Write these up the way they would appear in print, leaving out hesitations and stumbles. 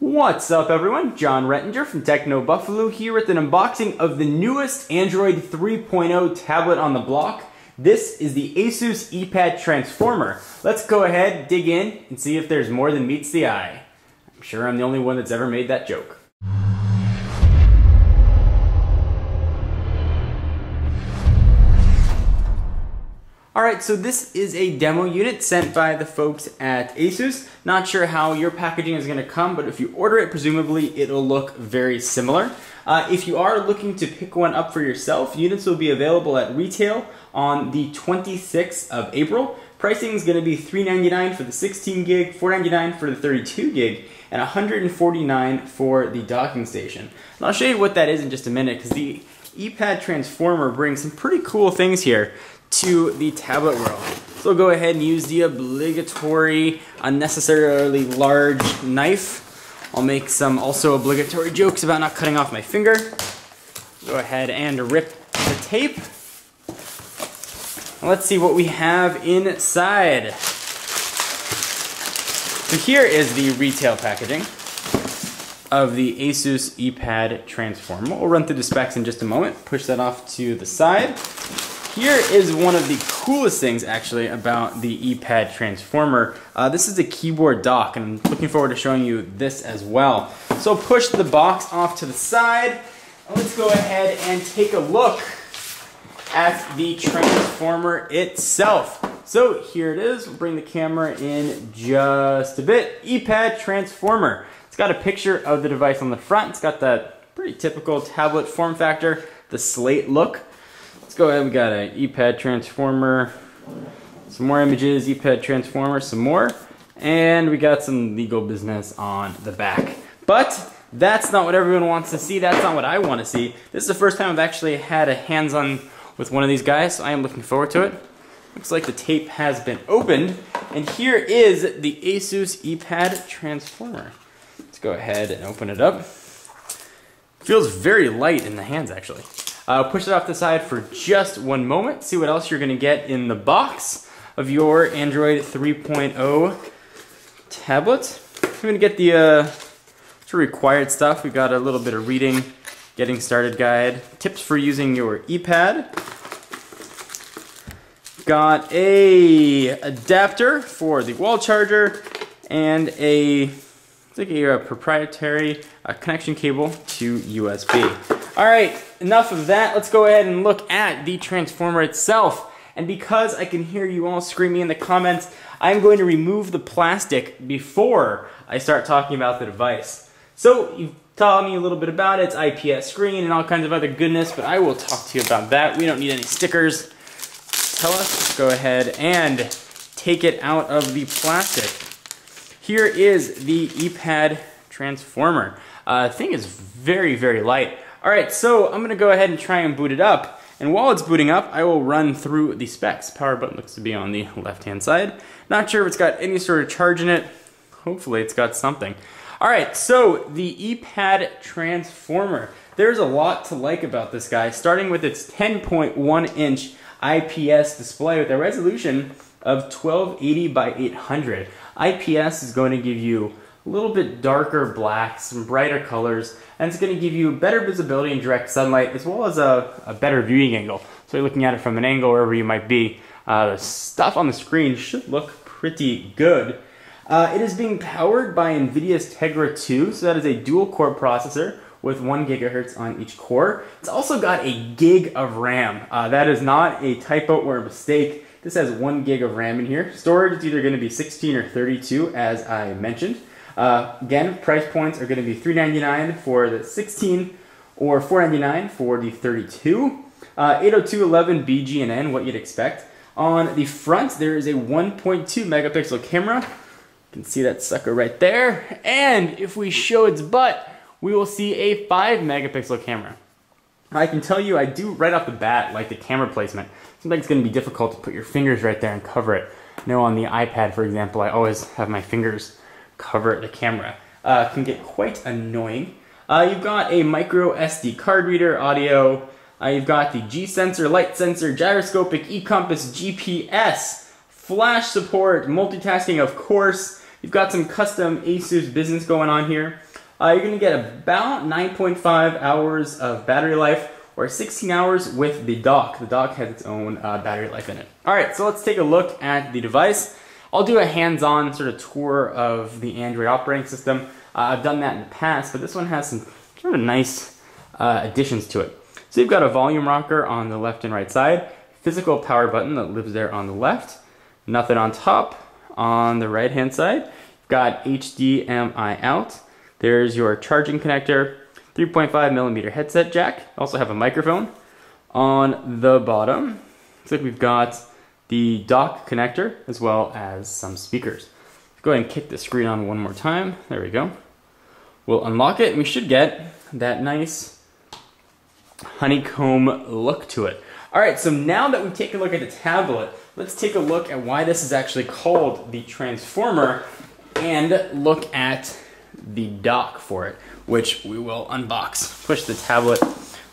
What's up everyone? John Rettinger from Techno Buffalo here with an unboxing of the newest Android 3.0 tablet on the block. This is the Asus Eee Pad Transformer. Let's go ahead, dig in, and see if there's more than meets the eye. I'm sure I'm the only one that's ever made that joke. Alright, so this is a demo unit sent by the folks at Asus. Not sure how your packaging is going to come, but if you order it, presumably it'll look very similar. If you are looking to pick one up for yourself, units will be available at retail on the 26th of April. Pricing is going to be $399 for the 16 gig, $499 for the 32 gig, and $149 for the docking station. And I'll show you what that is in just a minute, because the Eee Pad Transformer brings some pretty cool things here to the tablet world. So we'll go ahead and use the obligatory, unnecessarily large knife. I'll make some also obligatory jokes about not cutting off my finger. Go ahead and rip the tape. And let's see what we have inside. So here is the retail packaging of the Asus Eee Pad Transformer. We'll run through the specs in just a moment. Push that off to the side. Here is one of the coolest things actually about the Eee Pad Transformer. This is a keyboard dock, and I'm looking forward to showing you this as well. So push the box off to the side. Let's go ahead and take a look at the Transformer itself. So here it is. We'll bring the camera in just a bit. Eee Pad Transformer. It's got a picture of the device on the front. It's got that pretty typical tablet form factor, the slate look. Let's go ahead, we got an Eee Pad Transformer, some more images, Eee Pad Transformer, some more, and we got some legal business on the back. But that's not what everyone wants to see, that's not what I want to see. This is the first time I've actually had a hands-on with one of these guys, so I am looking forward to it. Looks like the tape has been opened, and here is the Asus Eee Pad Transformer. Let's go ahead and open it up. Feels very light in the hands actually. Push it off the side for just one moment. See what else you're going to get in the box of your Android 3.0 tablet. We're going to get the required stuff. We've got a little bit of reading, getting started guide, tips for using your Eee Pad. Got a adapter for the wall charger and a proprietary connection cable to USB. Alright, enough of that. Let's go ahead and look at the Transformer itself. And because I can hear you all screaming in the comments, I'm going to remove the plastic before I start talking about the device. So, you've taught me a little bit about it. It's IPS screen and all kinds of other goodness, but I will talk to you about that. We don't need any stickers. Tell us, let's go ahead and take it out of the plastic. Here is the Eee Pad Transformer. The thing is very, very light. Alright, so I'm going to go ahead and try and boot it up. And while it's booting up, I will run through the specs. Power button looks to be on the left-hand side. Not sure if it's got any sort of charge in it. Hopefully it's got something. Alright, so the Eee Pad Transformer. There's a lot to like about this guy, starting with its 10.1-inch IPS display with a resolution of 1280 by 800. IPS is going to give you a little bit darker black, some brighter colors, and it's going to give you better visibility in direct sunlight as well as a better viewing angle. So you're looking at it from an angle wherever you might be. The stuff on the screen should look pretty good. It is being powered by NVIDIA's Tegra 2, so that is a dual-core processor with 1 gigahertz on each core. It's also got a gig of RAM. That is not a typo or a mistake. This has 1 gig of RAM in here. Storage is either going to be 16 or 32, as I mentioned. Again, price points are going to be $399 for the 16 or $499 for the 32. 802.11 BGNN, what you'd expect. On the front, there is a 1.2 megapixel camera. You can see that sucker right there. And if we show its butt, we will see a 5 megapixel camera. I can tell you, I do right off the bat like the camera placement. Sometimes it's going to be difficult to put your fingers right there and cover it. I know on the iPad, for example, I always have my fingers cover the camera. Can get quite annoying. You've got a micro SD card reader, audio. You've got the G sensor, light sensor, gyroscopic, e-compass, GPS, flash support, multitasking of course. You've got some custom Asus business going on here. you're going to get about 9.5 hours of battery life, or 16 hours with the dock. The dock has its own battery life in it. All right, so let's take a look at the device. I'll do a hands-on sort of tour of the Android operating system. I've done that in the past, but this one has some sort of nice additions to it. So you've got a volume rocker on the left and right side, physical power button that lives there on the left, nothing on top. On the right-hand side, you've got HDMI out. There's your charging connector, 3.5mm headset jack. Also have a microphone. On the bottom, looks like we've got the dock connector as well as some speakers. Go ahead and kick the screen on one more time. There we go. We'll unlock it and we should get that nice honeycomb look to it. All right, so now that we take a look at the tablet, let's take a look at why this is actually called the Transformer and look at the dock for it, which we will unbox. Push the tablet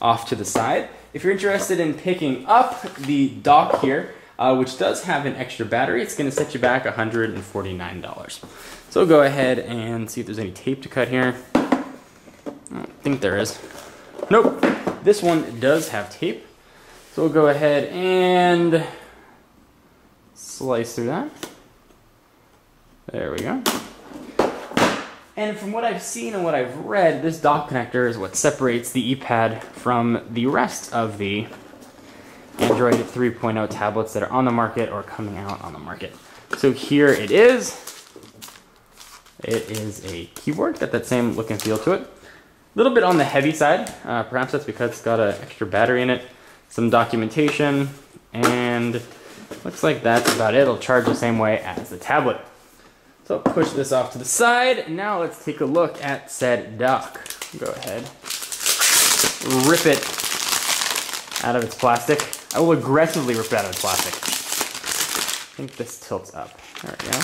off to the side. If you're interested in picking up the dock here, which does have an extra battery, it's going to set you back $149. So we'll go ahead and see if there's any tape to cut here. I don't think there is. Nope, this one does have tape. So we'll go ahead and slice through that. There we go. And from what I've seen and what I've read, this dock connector is what separates the Eee Pad from the rest of the Android 3.0 tablets that are on the market or coming out on the market. So here it is. It is a keyboard, got that same look and feel to it. A little bit on the heavy side, perhaps that's because it's got an extra battery in it, some documentation, and looks like that's about it. It'll charge the same way as the tablet. So I'll push this off to the side, and now let's take a look at said dock. Go ahead, rip it out of its plastic. I will aggressively rip it out of its plastic. I think this tilts up. There we go.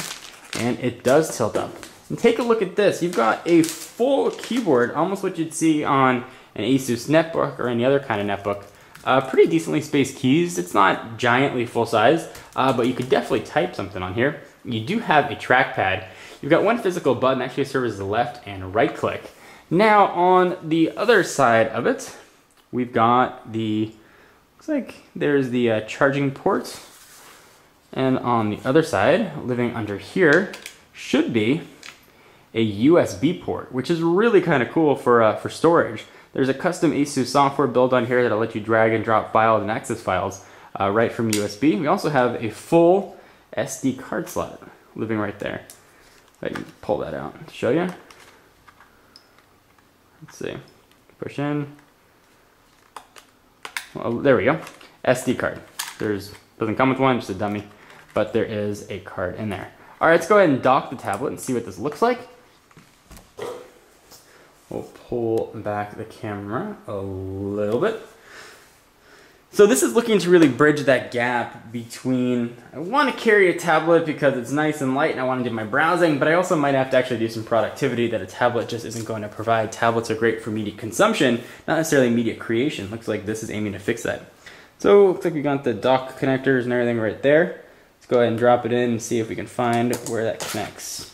And it does tilt up. And take a look at this. You've got a full keyboard, almost what you'd see on an Asus netbook or any other kind of netbook. Pretty decently spaced keys. It's not giantly full size, but you could definitely type something on here. You do have a trackpad. You've got one physical button that actually serves as the left and right click. Now on the other side of it, we've got the, looks like there's the charging port. And on the other side, living under here, should be a USB port, which is really kind of cool for storage. There's a custom Asus software built on here that'll let you drag and drop files and access files right from USB. We also have a full SD card slot living right there. I can pull that out to show you. Let's see. Push in. Well, there we go. SD card. Doesn't come with one, just a dummy, but there is a card in there. All right, let's go ahead and dock the tablet and see what this looks like. We'll pull back the camera a little bit. So this is looking to really bridge that gap between, I want to carry a tablet because it's nice and light and I want to do my browsing, but I also might have to actually do some productivity that a tablet just isn't going to provide. Tablets are great for media consumption, not necessarily media creation. Looks like this is aiming to fix that. So looks like we got the dock connectors and everything right there. Let's go ahead and drop it in and see if we can find where that connects,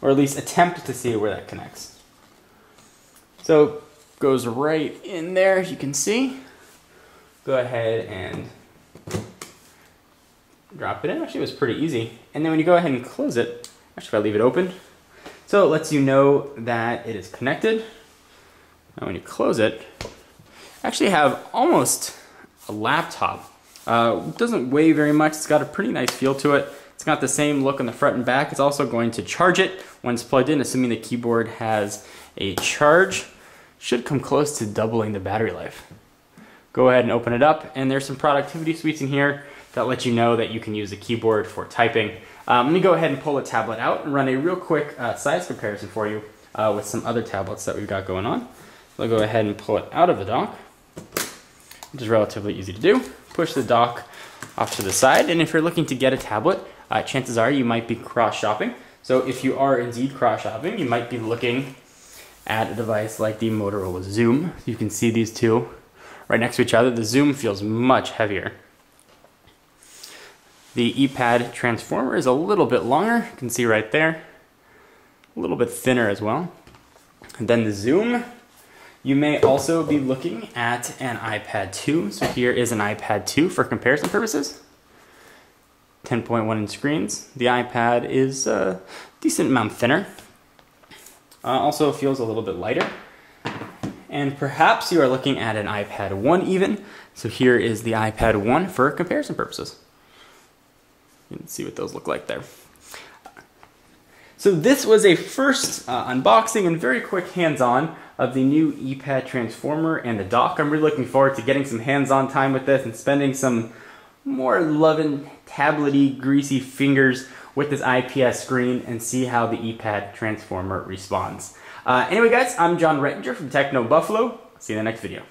or at least attempt to see where that connects. So goes right in there, as you can see. Go ahead and drop it in. Actually, it was pretty easy. And then when you go ahead and close it, actually if I leave it open, so it lets you know that it is connected. Now when you close it, actually have almost a laptop. It doesn't weigh very much. It's got a pretty nice feel to it. It's got the same look on the front and back. It's also going to charge it when it's plugged in, assuming the keyboard has a charge. Should come close to doubling the battery life. Go ahead and open it up, and there's some productivity suites in here that let you know that you can use the keyboard for typing. Let me go ahead and pull the tablet out and run a real quick size comparison for you with some other tablets that we've got going on. So I'll go ahead and pull it out of the dock, which is relatively easy to do. Push the dock off to the side, and if you're looking to get a tablet, chances are you might be cross-shopping. So if you are indeed cross-shopping, you might be looking at a device like the Motorola Zoom. You can see these two right next to each other. The Zoom feels much heavier. The Eee Pad Transformer is a little bit longer. You can see right there. A little bit thinner as well. And then the zoom. You may also be looking at an iPad 2. So here is an iPad 2 for comparison purposes. 10.1 inch screens. The iPad is a decent amount thinner. Also feels a little bit lighter. And perhaps you are looking at an iPad 1 even. So here is the iPad 1 for comparison purposes. You can see what those look like there. So this was a first unboxing and very quick hands-on of the new Eee Pad Transformer and the dock. I'm really looking forward to getting some hands-on time with this and spending some more loving, tablet-y, greasy fingers with this IPS screen and see how the Eee Pad Transformer responds. Anyway guys, I'm Rettinger from Techno Buffalo. See you in the next video.